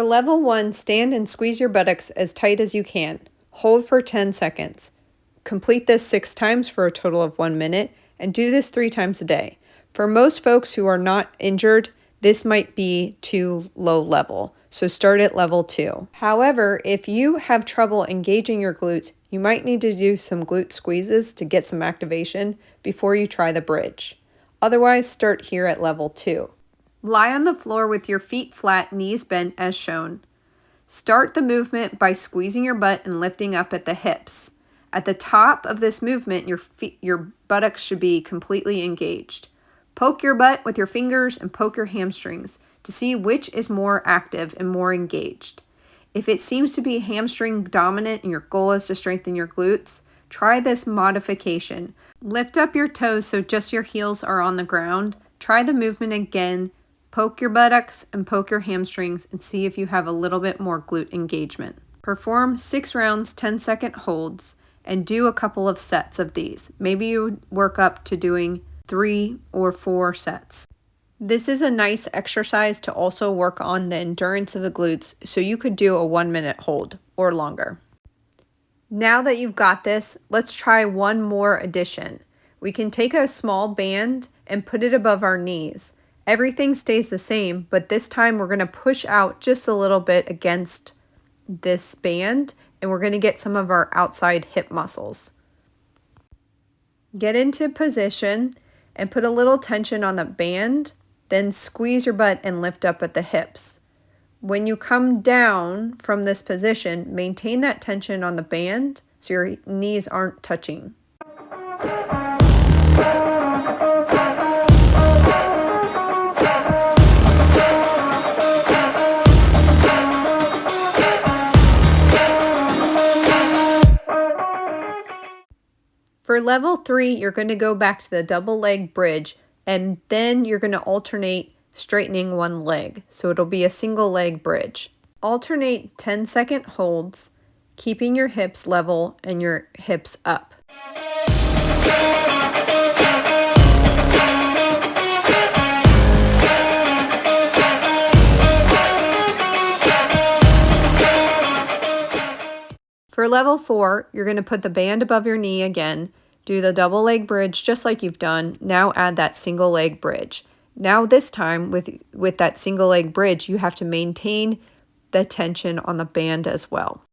level 1, stand and squeeze your buttocks as tight as you can. Hold for 10 seconds. Complete this 6 times for a total of 1 minute, and do this 3 times a day. For most folks who are not injured, this might be too low level, so start at level 2. However, if you have trouble engaging your glutes, you might need to do some glute squeezes to get some activation before you try the bridge. Otherwise, start here at level 2. Lie on the floor with your feet flat, knees bent as shown. Start the movement by squeezing your butt and lifting up at the hips. At the top of this movement, your buttocks should be completely engaged. Poke your butt with your fingers and poke your hamstrings to see which is more active and more engaged. If it seems to be hamstring dominant and your goal is to strengthen your glutes, try this modification. Lift up your toes so just your heels are on the ground. Try the movement again. Poke your buttocks and poke your hamstrings and see if you have a little bit more glute engagement. Perform 6 rounds, 10-second holds, and do a couple of sets of these. Maybe you work up to doing 3 or 4 sets. This is a nice exercise to also work on the endurance of the glutes, so you could do a 1-minute hold or longer. Now that you've got this, let's try one more addition. We can take a small band and put it above our knees. Everything stays the same, but this time we're going to push out just a little bit against this band, and we're going to get some of our outside hip muscles. Get into position and put a little tension on the band, then squeeze your butt and lift up at the hips. When you come down from this position, maintain that tension on the band so your knees aren't touching. For level 3, you're going to go back to the double leg bridge, and then you're going to alternate straightening one leg. So it'll be a single leg bridge. Alternate 10-second holds, keeping your hips level and your hips up. For level 4, you're going to put the band above your knee again, do the double leg bridge just like you've done. Now add that single leg bridge. Now this time with that single leg bridge, you have to maintain the tension on the band as well.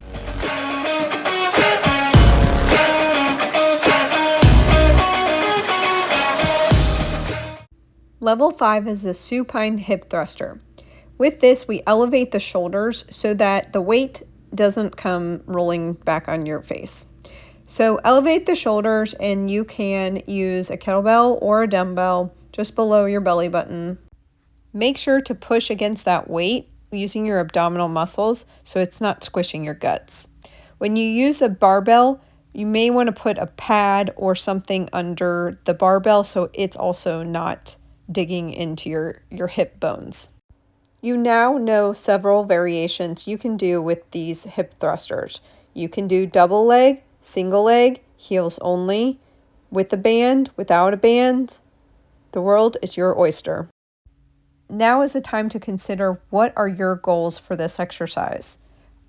Level 5 is the supine hip thruster. With this, we elevate the shoulders so that the weight doesn't come rolling back on your face. So elevate the shoulders, and you can use a kettlebell or a dumbbell just below your belly button. Make sure to push against that weight using your abdominal muscles so it's not squishing your guts. When you use a barbell, you may want to put a pad or something under the barbell so it's also not digging into your hip bones. You now know several variations you can do with these hip thrusters. You can do double leg, single leg, heels only, with a band, without a band. The world is your oyster. Now is the time to consider, what are your goals for this exercise?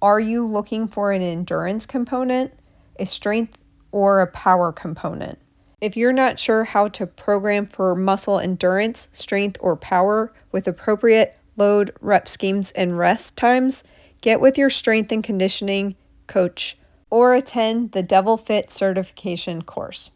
Are you looking for an endurance component, a strength, or a power component? If you're not sure how to program for muscle endurance, strength, or power with appropriate load, rep schemes, and rest times, get with your strength and conditioning coach or attend the Devil Fit certification course.